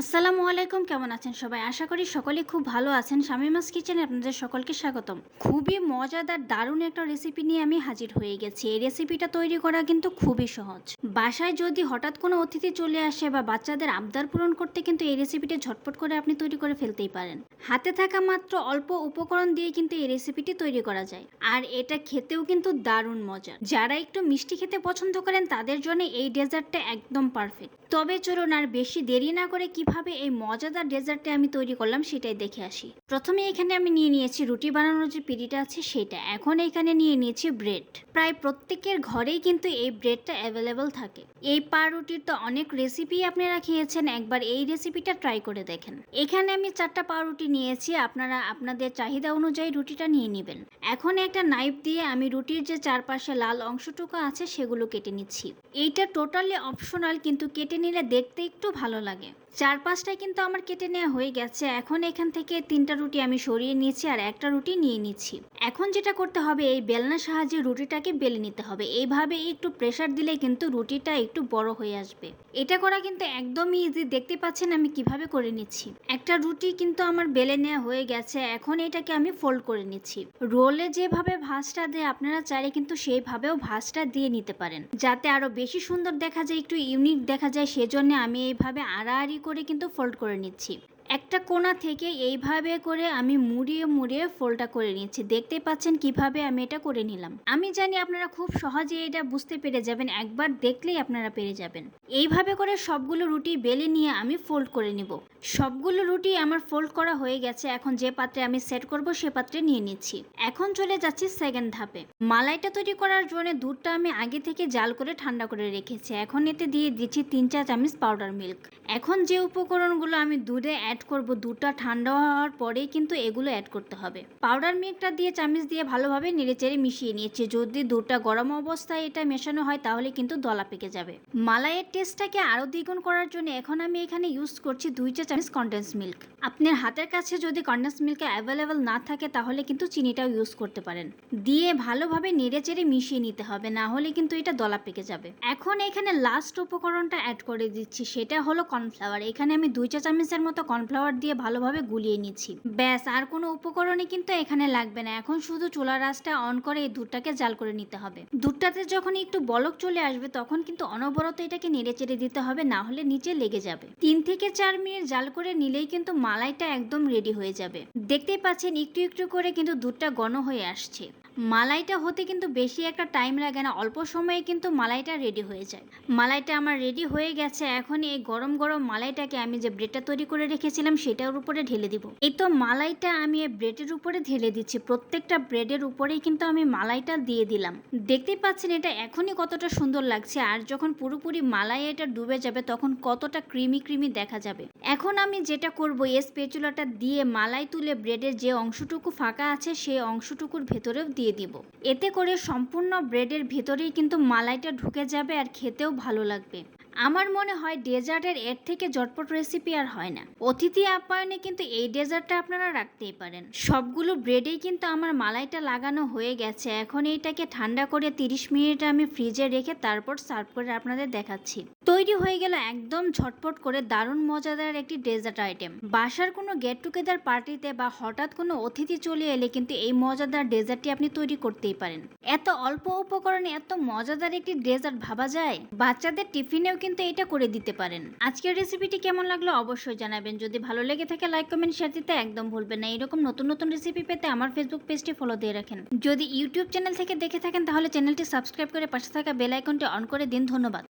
আসসালামু আলাইকুম, কেমন আছেন সবাই? আশা করি সকলেই খুব ভালো আছেন। শামিমাস কিচেনে আপনাদের সকলকে স্বাগতম। খুবই মজাদার দারুণ একটা রেসিপি নিয়ে আমি হাজির হয়ে গেছি। এই রেসিপিটা তৈরি করা কিন্তু খুবই সহজ। বাসায় যদি হঠাৎ কোনো অতিথি চলে আসে বা বাচ্চাদের আবদার পূরণ করতে কিন্তু এই রেসিপিটি ঝটপট করে আপনি তৈরি করে ফেলতেই পারেন। হাতে থাকা মাত্র অল্প উপকরণ দিয়ে কিন্তু এই রেসিপিটি তৈরি করা যায়। আর এটা খেতেও কিন্তু দারুণ মজার। যারা একটু মিষ্টি খেতে পছন্দ করেন তাদের জন্য এই ডেজার্টটা একদম পারফেক্ট। তবে চলুন আর বেশি দেরি না করে কিভাবে এই মজাদার ডেজার্টটা আমি তৈরি করলাম সেটাই দেখে আসি। প্রথমে এখানে আমি নিয়ে নিয়েছি রুটি বানানোর যে পিঁড়িটা আছে সেটা। এখন এখানে নিয়ে নিয়েছি ব্রেড। প্রায় প্রত্যেকের ঘরেই কিন্তু এই ব্রেডটা অ্যাভেলেবল থাকে। এই পাউরুটির তো অনেক রেসিপি আপনারা খেয়েছেন, একবার এই রেসিপিটা ট্রাই করে দেখেন। এখানে আমি 4টা পাউরুটি নিয়েছি, আপনারা আপনাদের চাহিদা অনুযায়ী রুটিটা নিয়ে নেবেন। এখন একটা নাইফ দিয়ে আমি রুটির যে চারপাশে লাল অংশটুকু আছে সেগুলো কেটে নিচ্ছি। এইটা টোটালি অপশনাল, কিন্তু কেটে নিলে দেখতে একটু ভালো লাগে। 4-5টা কিন্তু আমার কেটে নেওয়া হয়ে গেছে। এখন এখান থেকে 3টা রুটি আমি সরিয়ে নিয়েছি আর একটা রুটি নিয়ে নিচ্ছি। এখন যেটা করতে হবে, এই বেলনার সাহায্যে রুটিটাকে বেলে নিতে হবে। এইভাবে একটু প্রেসার দিলে কিন্তু রুটিটা একটু বড় হয়ে আসবে। এটা করা কিন্তু একদমই ইজি। দেখতে পাচ্ছেন আমি কিভাবে করে নিচ্ছি। একটা রুটি কিন্তু আমার বেলে নেওয়া হয়ে গেছে। এখন এটাকে আমি ফোল্ড করে নিচ্ছি। রোলে যেভাবে ভাঁজটা দেয় আপনারা চাইলে কিন্তু সেইভাবেও ভাঁজটা দিয়ে নিতে পারেন, যাতে আরো বেশি সুন্দর দেখা যায়, একটু ইউনিক দেখা যায়। সেজন্য আমি এইভাবে আড়াআড়ি করে কিন্তু ফোল্ড করে নিচ্ছি। একটা কোণা থেকে এইভাবে করে আমি মুড়িয়ে মুড়িয়ে ফোল্ডটা করে নিচ্ছি। দেখতে পাচ্ছেন কিভাবে আমি এটা করে নিলাম। আমি জানি আপনারা খুব সহজে এটা বুঝতে পেরে যাবেন, একবার দেখলেই আপনারা পেরে যাবেন। এইভাবে করে সবগুলো রুটি বেলে নিয়ে আমি ফোল্ড করে নিব। সবগুলো রুটি আমার ফোল্ড করা হয়ে গেছে। এখন যে পাত্রে আমি সেট করব সে পাত্রে নিয়ে নিচ্ছি। এখন চলে যাচ্ছি সেকেন্ড ধাপে। মালাইটা তৈরি করার জন্য দুধটা আমি আগে থেকে জাল করে ঠান্ডা করে রেখেছি। এখন এতে দিয়ে দিচ্ছি 3-4 চামচ পাউডার মিল্ক। এখন যে উপকরণগুলো আমি দুধে অ্যাড করব, দুধটা ঠান্ডা হওয়ার পরেই কিন্তু এগুলো অ্যাড করতে হবে। পাউডার মিল্কটা দিয়ে চামচ দিয়ে ভালোভাবে নেড়েচেড়ে মিশিয়ে নিয়েছি। যদি দুধটা গরম অবস্থায় এটা মেশানো হয় তাহলে কিন্তু দলা পেকে যাবে। মালাইয়ের টেস্টটাকে আরও দ্বিগুণ করার জন্য এখন আমি এখানে ইউজ করছি 2 চা চামচ কনডেন্স মিল্ক। আপনার হাতের কাছে যদি কনডেন্স মিল্ক অ্যাভেলেবেল না থাকে তাহলে কিন্তু চিনিটাও ইউজ করতে পারেন। দিয়ে ভালোভাবে নেড়েচেড়ে মিশিয়ে নিতে হবে, না হলে কিন্তু এটা দলা পেকে যাবে। এখন এখানে লাস্ট উপকরণটা অ্যাড করে দিচ্ছি, সেটা হলো কর্নফ্লাওয়ার। এখানে আমি 2 চা চামচের মতো কর্নফ্লাওয়ার দিয়ে ভালোভাবে গুলিয়ে নিচ্ছি। ব্যাস, আর কোনো উপকরণই কিন্তু এখানে লাগবে না। এখন শুধু চুলার আঁচটা অন করে এই দুধটাকে জাল করে নিতে হবে। দুধটাতে যখন একটু বলক চলে আসবে তখন কিন্তু অনবরত এটাকে নেড়েচেড়ে দিতে হবে, না হলে নিচে লেগে যাবে। 3 থেকে 4 মিনিট জাল করে নিলেই কিন্তু মালাইটা একদম রেডি হয়ে যাবে। দেখতেই পাচ্ছেন একটু একটু করে কিন্তু দুধটা ঘন হয়ে আসছে। মালাইটা হতে কিন্তু বেশি একটা টাইম লাগে না, অল্প সময়ে কিন্তু মালাইটা রেডি হয়ে যায়। মালাইটা আমার রেডি হয়ে গেছে। এখন এই গরম গরম মালাইটাকে আমি যে ব্রেডটা তৈরি করে রেখেছিলাম সেটার উপরে ঢেলে দিব। এই তো মালাইটা আমি এই ব্রেডের উপরে ঢেলে দিচ্ছি। প্রত্যেকটা ব্রেডের উপরেই কিন্তু আমি মালাইটা দিয়ে দিলাম। দেখতেই পাচ্ছেন এটা এখনই কতটা সুন্দর লাগছে, আর যখন পুরোপুরি মালাই এটা ডুবে যাবে তখন কতটা ক্রিমি ক্রিমি দেখা যাবে। এখন আমি যেটা করব, এই স্প্যাচুলাটা দিয়ে মালাই তুলে ব্রেডের যে অংশটুকু ফাঁকা আছে সেই অংশটুকুর ভেতরেও দিয়ে দিব। এতে করে সম্পূর্ণ ব্রেডের ভেতরেই কিন্তু মালাইটা ঢুকে যাবে আর খেতেও ভালো লাগবে। আমার মনে হয় ডেজার্টের এর থেকে ঝটপট রেসিপি আর হয় না। অতিথি আপ্যায়নে কিন্তু এই ডেজার্টটা আপনারা রাখতেই পারেন। সবগুলো ব্রেডেই কিন্তু আমার মালাইটা লাগানো হয়ে গেছে। এখন এইটাকে ঠান্ডা করে 30 মিনিট আমি ফ্রিজে রেখে তারপর সার্ভ করে আপনাদের দেখাচ্ছি। তৈরি হয়ে গেল একদম ঝটপট করে দারুণ মজাদার একটি ডেজার্ট আইটেম। বাসার কোনো গেট টুগেদার পার্টিতে বা হঠাৎ কোনো অতিথি চলে এলে কিন্তু এই মজাদার ডেজার্টটি আপনি তৈরি করতেই পারেন। এত অল্প উপকরণে এত মজাদার একটি ডেজার্ট ভাবা যায়? বাচ্চাদের টিফিনেও কিন্তু এটা করে দিতে পারেন। আজকের রেসিপিটি কেমন লাগলো অবশ্যই জানাবেন। যদি ভালো লেগে থাকে লাইক কমেন্ট শেয়ার দিতে একদম ভুলবেন না। এরকম নতুন নতুন রেসিপি পেতে আমার ফেসবুক পেজটি ফলো দিয়ে রাখেন। যদি ইউটিউব চ্যানেল থেকে দেখে থাকেন তাহলে চ্যানেলটি সাবস্ক্রাইব করে পাশে থাকা বেল আইকনটি অন করে দিন। ধন্যবাদ।